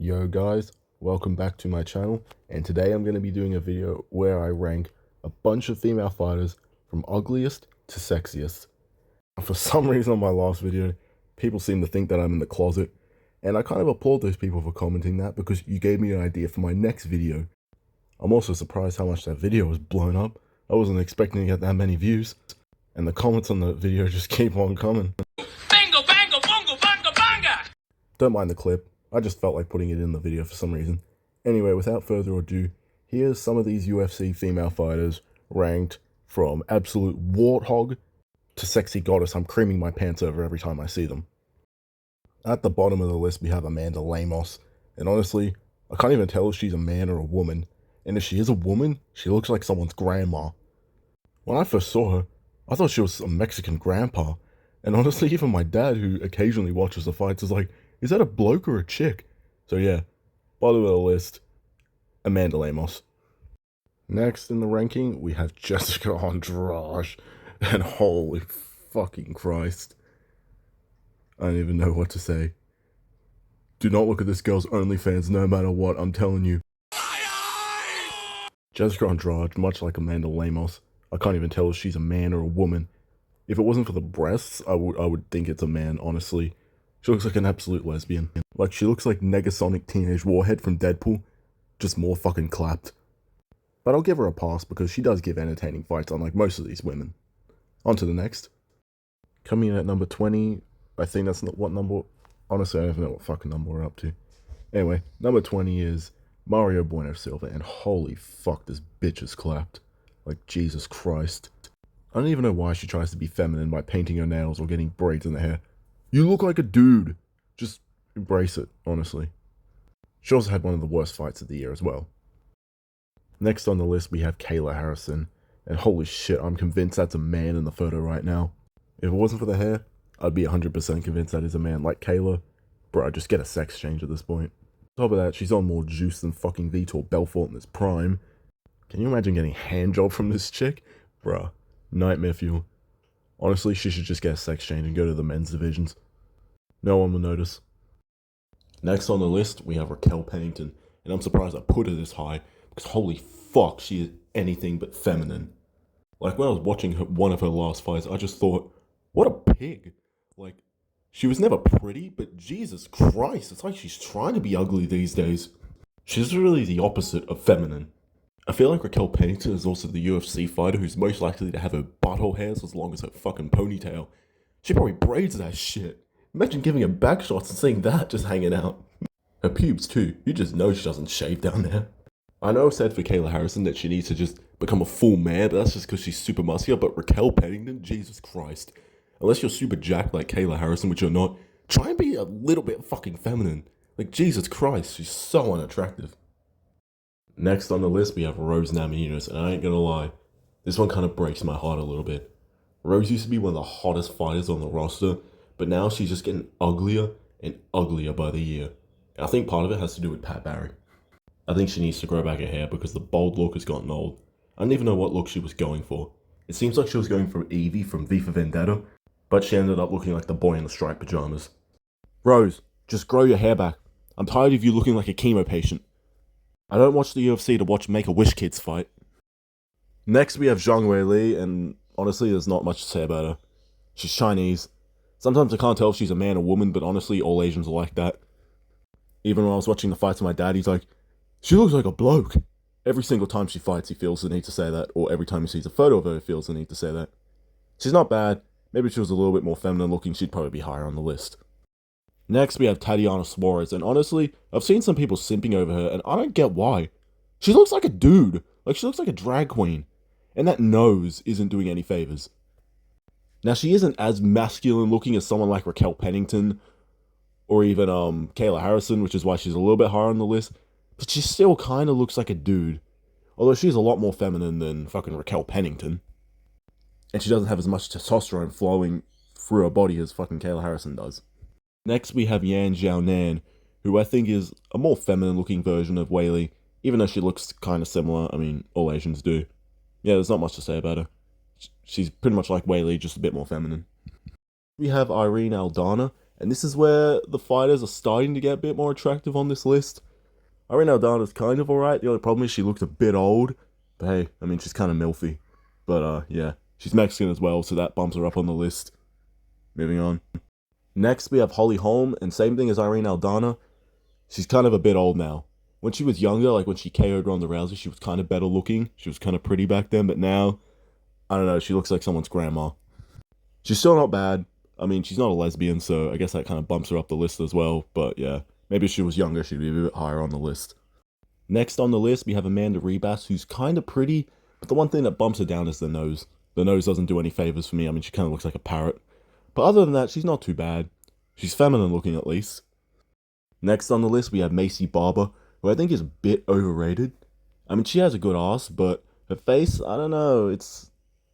Yo guys, welcome back to my channel, and today I'm going to be doing a video where I rank a bunch of female fighters from ugliest to sexiest. For some reason on my last video, people seem to think that I'm in the closet, and I kind of applaud those people for commenting that because you gave me an idea for my next video. I'm also surprised how much that video was blown up. I wasn't expecting to get that many views, and the comments on the video just keep on coming. Bingo, bango, bongo, banga, banga! Don't mind the clip. I just felt like putting it in the video for some reason. Anyway, without further ado, here's some of these UFC female fighters ranked from absolute warthog to sexy goddess I'm creaming my pants over every time I see them. At the bottom of the list, we have Amanda Lemos. And honestly, I can't even tell if she's a man or a woman. And if she is a woman, she looks like someone's grandma. When I first saw her, I thought she was a Mexican grandpa. And honestly, even my dad, who occasionally watches the fights, is like, is that a bloke or a chick? So yeah, bottom of the list, Amanda Lemos. Next in the ranking, we have Jessica Andrade. And holy fucking Christ. I don't even know what to say. Do not look at this girl's OnlyFans no matter what, I'm telling you. Jessica Andrade, much like Amanda Lemos, I can't even tell if she's a man or a woman. If it wasn't for the breasts, I would think it's a man, honestly. She looks like an absolute lesbian. Like, she looks like Negasonic Teenage Warhead from Deadpool, just more fucking clapped. But I'll give her a pass because she does give entertaining fights unlike most of these women. On to the next. Coming in at number 20, I think that's not what number, honestly I don't even know what fucking number we're up to. Anyway, number 20 is Mario Bueno Silva, and holy fuck, this bitch is clapped. Like, Jesus Christ. I don't even know why she tries to be feminine by painting her nails or getting braids in the hair. You look like a dude. Just embrace it, honestly. She also had one of the worst fights of the year as well. Next on the list, we have Kayla Harrison. And holy shit, I'm convinced that's a man in the photo right now. If it wasn't for the hair, I'd be 100% convinced that is a man. Like Kayla, bro, just get a sex change at this point. On top of that, she's on more juice than fucking Vitor Belfort in his prime. Can you imagine getting a hand job from this chick? Bruh, nightmare fuel. Honestly, she should just get a sex change and go to the men's divisions. No one will notice. Next on the list, we have Raquel Pennington. And I'm surprised I put her this high, because holy fuck, she is anything but feminine. Like, when I was watching one of her last fights, I just thought, what a pig. Like, she was never pretty, but Jesus Christ, it's like she's trying to be ugly these days. She's really the opposite of feminine. I feel like Raquel Pennington is also the UFC fighter who's most likely to have her butthole hairs as long as her fucking ponytail. She probably braids that shit. Imagine giving her back shots and seeing that just hanging out. Her pubes too, you just know she doesn't shave down there. I know I've said for Kayla Harrison that she needs to just become a full man, but that's just because she's super muscular, but Raquel Pennington, Jesus Christ. Unless you're super jacked like Kayla Harrison, which you're not, try and be a little bit fucking feminine. Like, Jesus Christ, she's so unattractive. Next on the list, we have Rose Namajunas, and I ain't gonna lie, this one kind of breaks my heart a little bit. Rose used to be one of the hottest fighters on the roster, but now she's just getting uglier and uglier by the year. And I think part of it has to do with Pat Barry. I think she needs to grow back her hair because the bold look has gotten old. I don't even know what look she was going for. It seems like she was going for Evie from V for Vendetta, but she ended up looking like the boy in the striped pajamas. Rose, just grow your hair back. I'm tired of you looking like a chemo patient. I don't watch the UFC to watch Make-A-Wish kids fight. Next we have Zhang Weili, and honestly there's not much to say about her. She's Chinese. Sometimes I can't tell if she's a man or woman, but honestly all Asians are like that. Even when I was watching the fights with my dad, he's like, she looks like a bloke. Every single time she fights he feels the need to say that, or every time he sees a photo of her he feels the need to say that. She's not bad. Maybe if she was a little bit more feminine looking, she'd probably be higher on the list. Next, we have Tatiana Suarez, and honestly, I've seen some people simping over her, and I don't get why. She looks like a dude. Like, she looks like a drag queen. And that nose isn't doing any favors. Now, she isn't as masculine looking as someone like Raquel Pennington, or even Kayla Harrison, which is why she's a little bit higher on the list, but she still kind of looks like a dude. Although she's a lot more feminine than fucking Raquel Pennington. And she doesn't have as much testosterone flowing through her body as fucking Kayla Harrison does. Next, we have Yan Xiaonan, who I think is a more feminine-looking version of Weili, even though she looks kind of similar. I mean, all Asians do. Yeah, there's not much to say about her. She's pretty much like Weili, just a bit more feminine. We have Irene Aldana, And this is where the fighters are starting to get a bit more attractive on this list. Irene Aldana's kind of alright. The only problem is she looks a bit old. But hey, I mean, she's kind of milfy. But yeah, she's Mexican as well, so that bumps her up on the list. Moving on. Next, we have Holly Holm, and same thing as Irene Aldana. She's kind of a bit old now. When she was younger, like when she KO'd Ronda Rousey, she was kind of better looking. She was kind of pretty back then, but now, I don't know, she looks like someone's grandma. She's still not bad. I mean, she's not a lesbian, so I guess that kind of bumps her up the list as well. But yeah, maybe if she was younger, she'd be a bit higher on the list. Next on the list, we have Amanda Ribas, who's kind of pretty, but the one thing that bumps her down is the nose. The nose doesn't do any favors for me. I mean, she kind of looks like a parrot. But other than that, she's not too bad. She's feminine looking at least. Next on the list, we have Macy Barber, who I think is a bit overrated. I mean, she has a good ass, but her face, I don't know,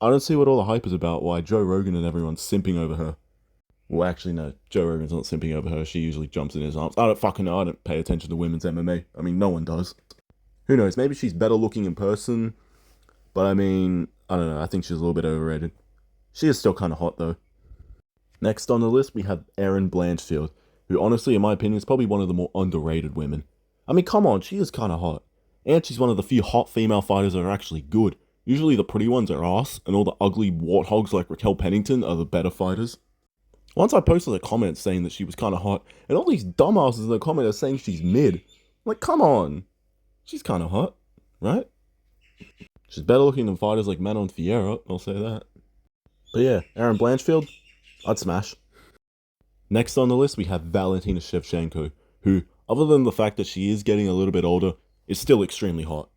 I don't see what all the hype is about, why Joe Rogan and everyone's simping over her. Well, actually, no, Joe Rogan's not simping over her. She usually jumps in his arms. I don't fucking know. I don't pay attention to women's MMA. I mean, no one does. Who knows? Maybe she's better looking in person. But I mean, I don't know. I think she's a little bit overrated. She is still kind of hot, though. Next on the list, we have Erin Blanchfield, who honestly, in my opinion, is probably one of the more underrated women. I mean, come on, she is kind of hot. And she's one of the few hot female fighters that are actually good. Usually the pretty ones are ass, and all the ugly warthogs like Raquel Pennington are the better fighters. Once I posted a comment saying that she was kind of hot, and all these dumbasses in the comment are saying she's mid. I'm like, come on. She's kind of hot, right? She's better looking than fighters like Manon Fiorot, I'll say that. But yeah, Erin Blanchfield, I'd smash. Next on the list, we have Valentina Shevchenko, who, other than the fact that she is getting a little bit older, is still extremely hot.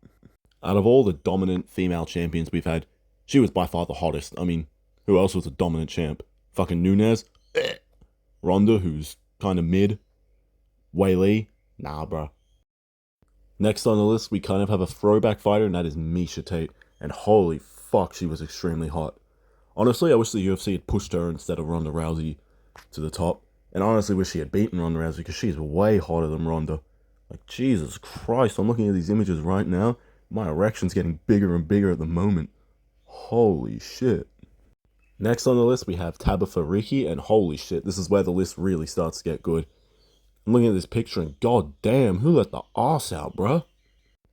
Out of all the dominant female champions we've had, she was by far the hottest. I mean, who else was a dominant champ? Fucking Nunes? Ronda, who's kind of mid. Weili? Nah, bruh. Next on the list, we kind of have a throwback fighter, and that is Miesha Tate. And holy fuck, she was extremely hot. Honestly, I wish the UFC had pushed her instead of Ronda Rousey to the top. And I honestly wish she had beaten Ronda Rousey, because she's way hotter than Ronda. Like, Jesus Christ, I'm looking at these images right now. My erection's getting bigger and bigger at the moment. Holy shit. Next on the list, we have Tabitha Ricci, and holy shit, this is where the list really starts to get good. I'm looking at this picture and god damn, who let the arse out, bruh?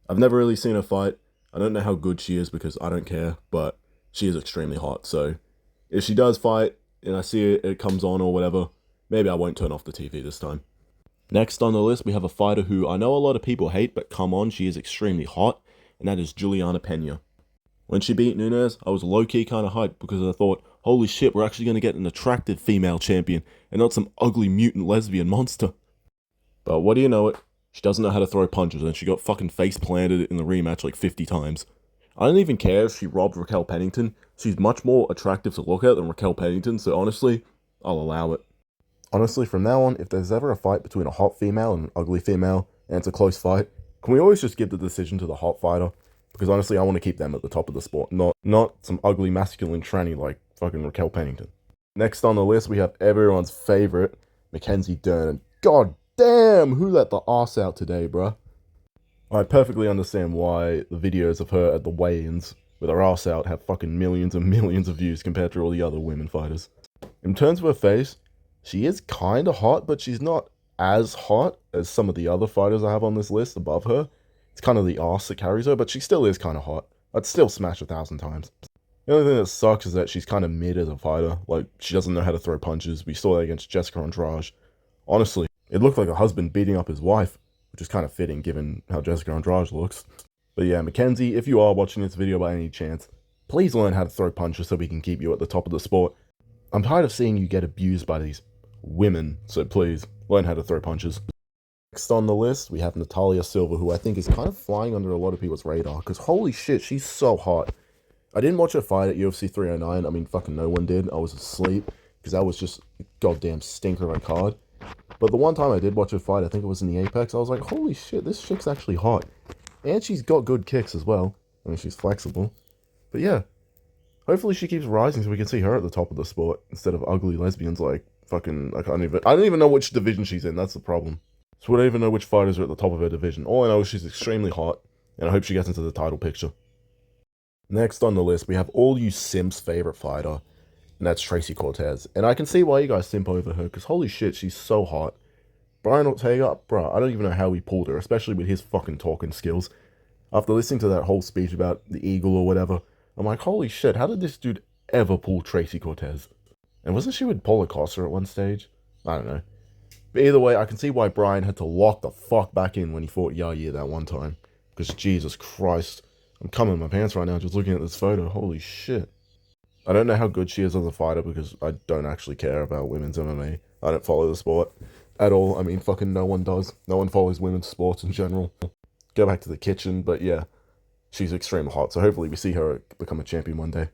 I've never really seen her fight. I don't know how good she is because I don't care, but she is extremely hot, so if she does fight and I see it comes on or whatever, maybe I won't turn off the TV this time. Next on the list, we have a fighter who I know a lot of people hate, but come on, she is extremely hot, and that is Juliana Pena. When she beat Nunes, I was low-key kind of hyped because I thought, holy shit, we're actually going to get an attractive female champion and not some ugly mutant lesbian monster. But what do you know it, she doesn't know how to throw punches and she got fucking face planted in the rematch like 50 times. I don't even care if she robbed Raquel Pennington. She's much more attractive to look at than Raquel Pennington, so honestly, I'll allow it. Honestly, from now on, if there's ever a fight between a hot female and an ugly female, and it's a close fight, can we always just give the decision to the hot fighter? Because honestly, I want to keep them at the top of the sport, not some ugly masculine tranny like fucking Raquel Pennington. Next on the list, we have everyone's favorite, Mackenzie Dern. And god damn, who let the arse out today, bruh? I perfectly understand why the videos of her at the weigh-ins with her arse out have fucking millions and millions of views compared to all the other women fighters. In terms of her face, she is kind of hot, but she's not as hot as some of the other fighters I have on this list above her. It's kind of the arse that carries her, but she still is kind of hot. I'd still smash 1,000 times. The only thing that sucks is that she's kind of mid as a fighter. Like, she doesn't know how to throw punches. We saw that against Jessica Andrade. Honestly, it looked like a husband beating up his wife, which is kind of fitting given how Jessica Andrade looks. But yeah, Mackenzie, if you are watching this video by any chance, please learn how to throw punches so we can keep you at the top of the sport. I'm tired of seeing you get abused by these women, so please, learn how to throw punches. Next on the list, we have Natalia Silva, who I think is kind of flying under a lot of people's radar, because holy shit, she's so hot. I didn't watch her fight at UFC 309, I mean, fucking no one did. I was asleep, because that was just a goddamn stinker of a card. But the one time I did watch her fight, I think it was in the Apex, I was like, holy shit, this chick's actually hot. And she's got good kicks as well. I mean, she's flexible. But yeah, hopefully she keeps rising so we can see her at the top of the sport, instead of ugly lesbians like fucking, I don't even know which division she's in, that's the problem. So I don't even know which fighters are at the top of her division. All I know is she's extremely hot, and I hope she gets into the title picture. Next on the list, we have all you simps' favorite fighter, and that's Tracy Cortez. And I can see why you guys simp over her, because holy shit, she's so hot. Brian Ortega, bro, I don't even know how he pulled her, especially with his fucking talking skills. After listening to that whole speech about the eagle or whatever, I'm like, holy shit, how did this dude ever pull Tracy Cortez? And wasn't she with Paulo Costa at one stage? I don't know. But either way, I can see why Brian had to lock the fuck back in when he fought Yair that one time. Because Jesus Christ, I'm coming in my pants right now just looking at this photo. Holy shit. I don't know how good she is as a fighter because I don't actually care about women's MMA. I don't follow the sport at all. I mean, fucking no one does. No one follows women's sports in general. Go back to the kitchen, but yeah, she's extremely hot. So hopefully we see her become a champion one day.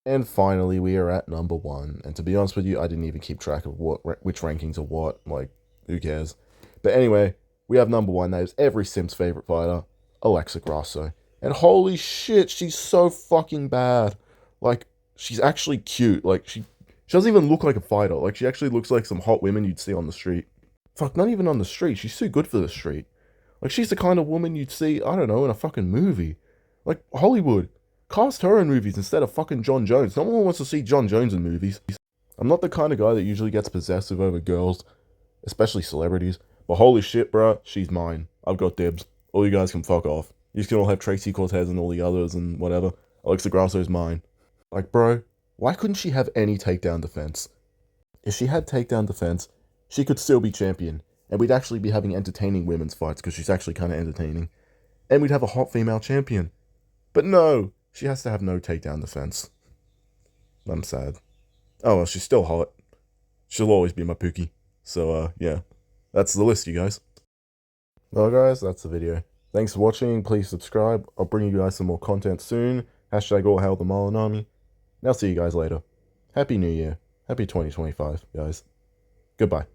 And finally, we are at number 1. And to be honest with you, I didn't even keep track of which rankings are what. Like, who cares? But anyway, we have number 1. That is every simp's favorite fighter, Alexa Grasso. And holy shit, she's so fucking bad. Like, she's actually cute. Like, she doesn't even look like a fighter. Like, she actually looks like some hot women you'd see on the street. Fuck, not even on the street. She's too good for the street. Like, she's the kind of woman you'd see, I don't know, in a fucking movie. Like, Hollywood. Cast her in movies instead of fucking John Jones. No one wants to see John Jones in movies. I'm not the kind of guy that usually gets possessive over girls, especially celebrities. But holy shit, bruh, she's mine. I've got dibs. All you guys can fuck off. You can all have Tracy Cortez and all the others and whatever. Alexa Grasso's mine. Like, bro, why couldn't she have any takedown defense? If she had takedown defense, she could still be champion. And we'd actually be having entertaining women's fights because she's actually kind of entertaining. And we'd have a hot female champion. But no, she has to have no takedown defense. I'm sad. Oh, well, she's still hot. She'll always be my Pookie. So, yeah. That's the list, you guys. Well, guys, that's the video. Thanks for watching. Please subscribe. I'll bring you guys some more content soon. Hashtag all hail the Marlin Army. And I'll see you guys later. Happy New Year. Happy 2025, guys. Goodbye.